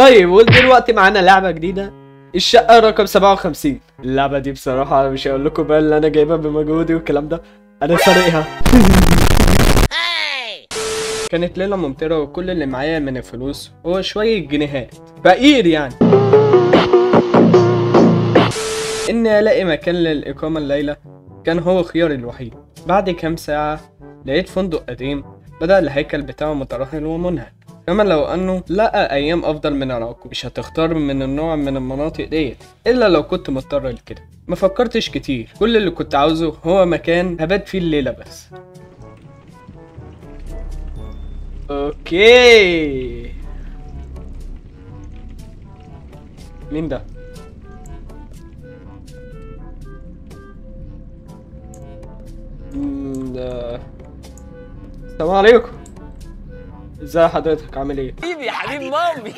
طيب ودلوقتي معانا لعبة جديدة، الشقة رقم 57. اللعبة دي بصراحة انا مش هقول لكم بقى اللي انا جايبها بمجهودي والكلام ده، انا سارقها. كانت ليلة ممطرة وكل اللي معايا من الفلوس هو شوية جنيهات، فقير يعني. اني الاقي مكان للإقامة الليلة كان هو خياري الوحيد. بعد كام ساعة لقيت فندق قديم بدأ الهيكل بتاعه مترهل ومنهك، كما لو انه لقى ايام افضل من اراكو. مش هتختار من النوع من المناطق ديت الا لو كنت مضطر لكده. ما فكرتش كتير، كل اللي كنت عاوزه هو مكان هبات فيه الليلة بس. اوكي، مين ده؟ السلام عليكم، ازي حضرتك، عامل ايه؟ حبيبي يا حبيب مامي.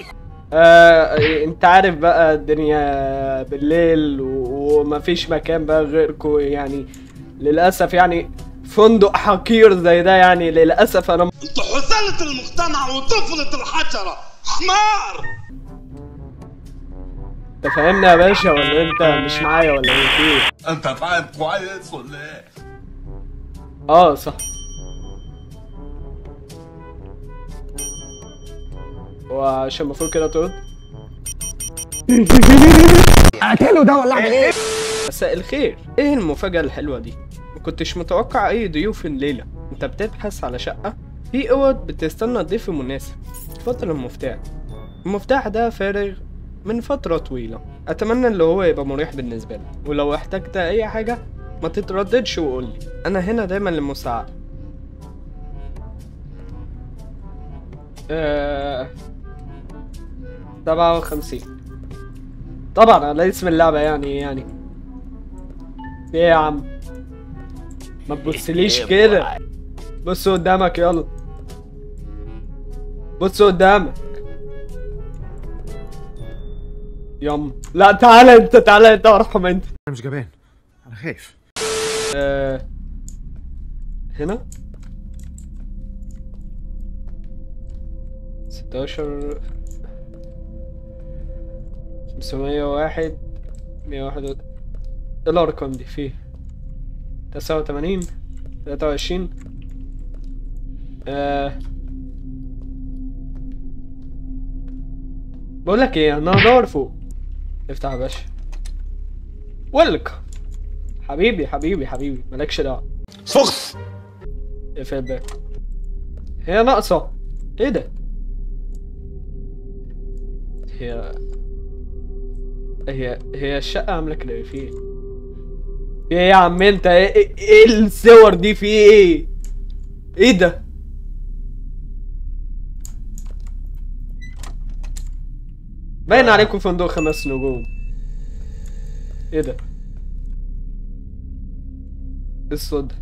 انت عارف بقى الدنيا بالليل ومفيش مكان بقى غيركم يعني، للاسف يعني فندق حقير زي ده يعني للاسف انا انتوا حسالة المجتمع وطفلة الحشرة حمار. انت فاهمني يا باشا ولا انت مش معايا ولا ايه فيه؟ انت فاهم كويس ولا ايه؟ صح. وعشان المفروض كده ترد. اقتله ده ولا اعمل ايه؟ مساء الخير، ايه المفاجأة الحلوة دي؟ مكنتش متوقع اي ضيوف الليلة. انت بتبحث على شقة؟ في اوض بتستنى الضيف المناسب. اتفضل المفتاح. المفتاح ده فارغ من فترة طويلة، اتمنى اللي هو يبقى مريح بالنسبة لك، ولو احتجت اي حاجة ما تترددش وقولي، انا هنا دايما للمساعدة. 57 طبعا على اسم اللعبة يعني ايه يا عم؟ ما تبصليش كده، بص قدامك، يلا بص قدامك يلا. لا تعالى انت ارحم انت. انا مش جبان، انا خايف. هنا 16 501 101. ايه الارقام دي؟ فيه 89 23. بقول لك ايه، انا هدور فوق. افتح يا باشا. ويلكم حبيبي مالكش دعوه. فخ. اقفل الباب. هي ناقصه. ايه ده؟ هي الشقه عامله كده. في ايه يا عم انت؟ ايه الصور دي؟ في ايه ده؟ باين عليكم فندق 5 نجوم. ايه ده؟ ايه الصوت ده؟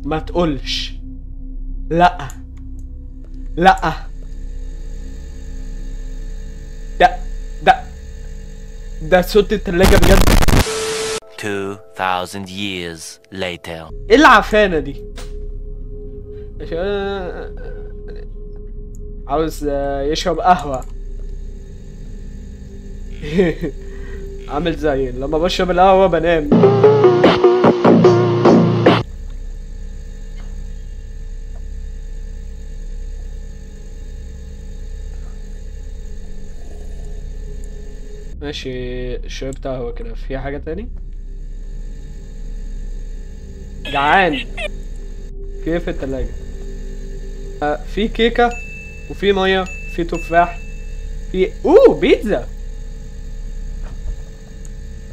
ما تقولش لا ده صوت التلاجة بجد. 2000 years later. ايه العفانة دي؟ عاوز يشرب قهوة. عامل زي لما بشرب القهوة بنام. ماشي، شربت قهوة كده. في حاجة تاني؟ جعان. في ايه في التلاجة؟ في كيكة وفي مية، في تفاح، في بيتزا.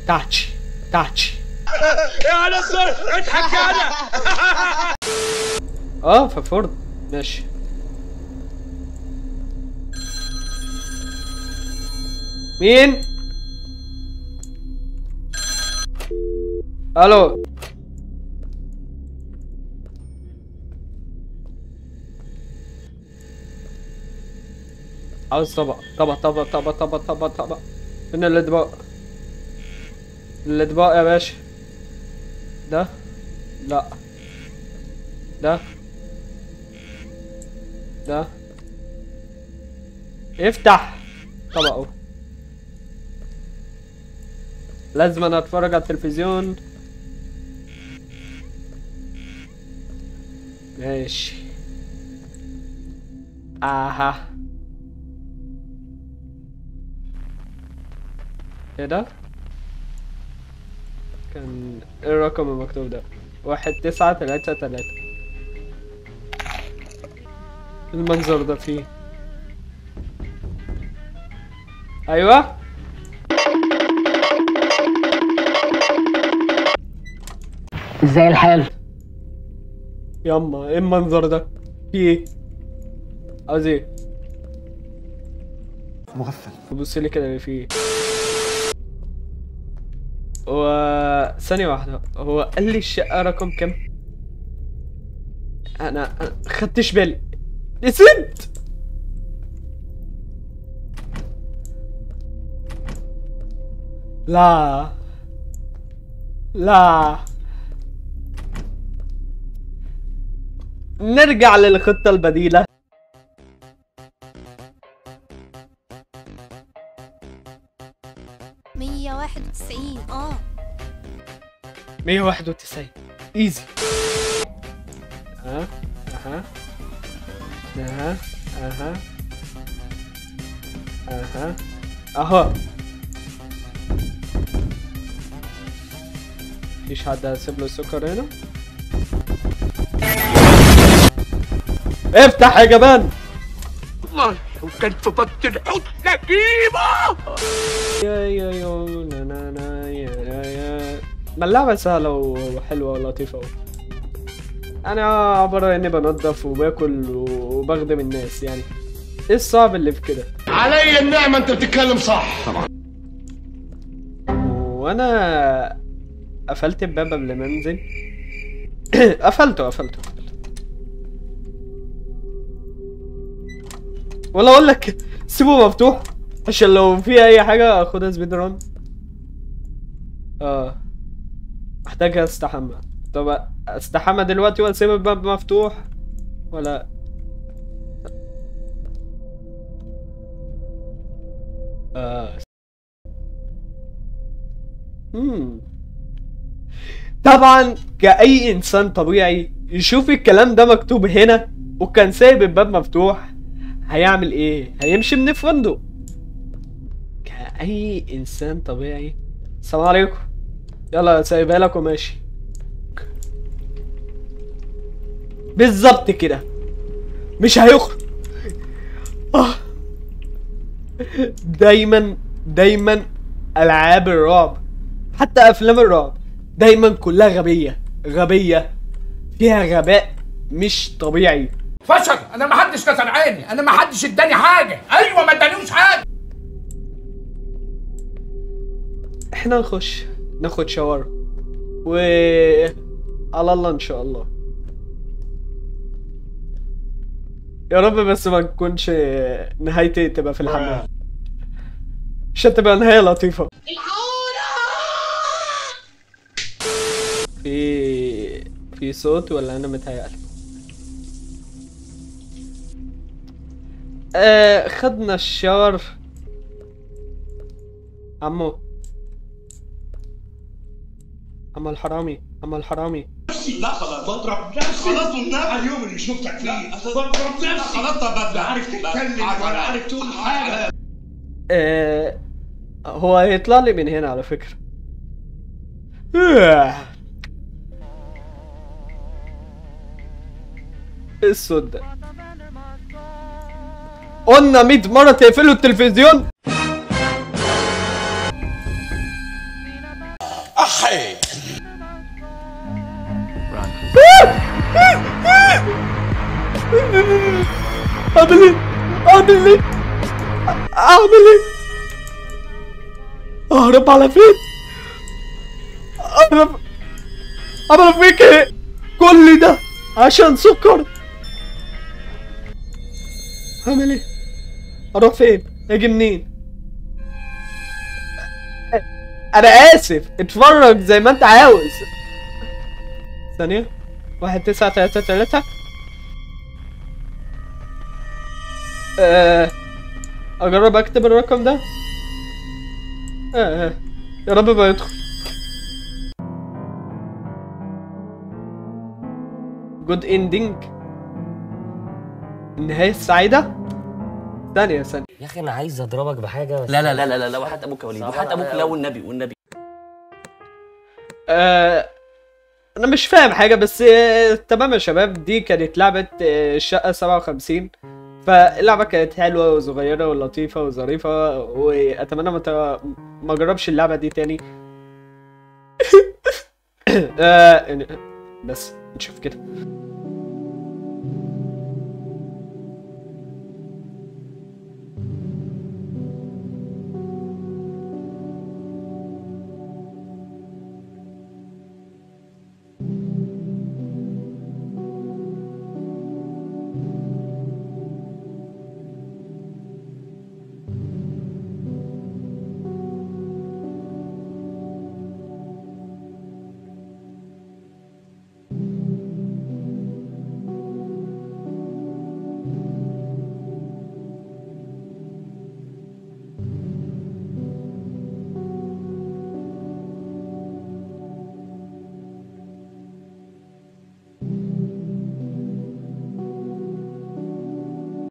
تاتشي يا نصر اضحك انا. في فرن. ماشي. مين؟ الو. عاوز طبق. فين الاطباق يا باشا؟ ده لا. ده افتح طبقه. لازم انا اتفرج على التلفزيون. ماشي. اها ايه ده؟ كان ايه الرقم المكتوب ده؟ 1933. المنظر ده فيه ايوه ازاي الحال؟ ياما ايه المنظر ده؟ في ايه؟ عاوز ايه؟ مغفل. بص لي كده اللي فيه. هو ثانية واحدة، هو قال لي الشقة رقم كام؟ أنا خدتش بالي، نسيت. لا لا، نرجع للخطة البديلة. مية واحد وتسعين 191 ايزي. اها اها اها اها اها اهو. مفيش حد هيسيب له السكر هنا. افتح يا جبان. والله لو كان في بطن الحوت نجيبه. يا نا نا نا يا ما اللعبة سهلة وحلوة ولطيفة. انا عبارة اني بنضف وباكل وبخدم الناس يعني. ايه الصعب اللي في كده؟ علي النعمة انت بتتكلم صح. وانا قفلت الباب قبل ما انزل. قفلته ولا اقول لك سيبه مفتوح عشان لو في اي حاجه اخدها سبيد ران. محتاج استحمى. طب استحمى دلوقتي واسيب الباب مفتوح ولا؟ طبعا كأي انسان طبيعي يشوف الكلام ده مكتوب هنا وكان سايب الباب مفتوح هيعمل ايه؟ هيمشي من الفندق كأي انسان طبيعي. السلام عليكم. يلا سايبها لك وماشي. بالظبط كده مش هيخرج. دايما العاب الرعب حتى افلام الرعب دايما كلها غبية فيها غباء مش طبيعي. فشل. انا ما حدش كسر عيني، انا ما حدش اداني حاجه. ايوه ما ادانيوش حاجه. احنا ناخد شاور على الله ان شاء الله. يا رب بس ما تكونش نهايتي تبقى في الحمام عشان تبقى نهاية لطيفة. في صوت ولا انا متهيألي؟ خدنا الشاور. عمو الحرامي لا خلاص بضرب نفسي. خلاص والنبي اليوم اللي شفتك فيه بضرب نفسي. خلاص طب عارف تتكلم ولا عارف تقول حاجه. هو هيطلع لي من هنا على فكرة. ايه الصوت ده؟ قلنا 100 مرة تقفلوا التلفزيون. اخي اعمل ايه؟ اهرب على فين؟ اهرب فيك ايه؟ كل ده عشان سكر؟ اعمل ايه؟ اروح فين؟ اجي منين؟ انا اسف اتفرج زي ما انت عاوز. ثانية 1933. اجرب اكتب الرقم ده. يا رب ما يدخل. جود اندنج، النهاية السعيدة. ثانية يا اخي انا عايز اضربك بحاجه بس. لا لا لا لا لا، وحتى ابوك يا وليد، وحتى ابوك، لا والنبي والنبي. انا مش فاهم حاجة بس تمام يا شباب. دي كانت لعبة الشقة 57. فاللعبة كانت حلوة وصغيرة ولطيفة وظريفة، واتمنى ما اجربش اللعبة دي تاني. بس نشوف كده.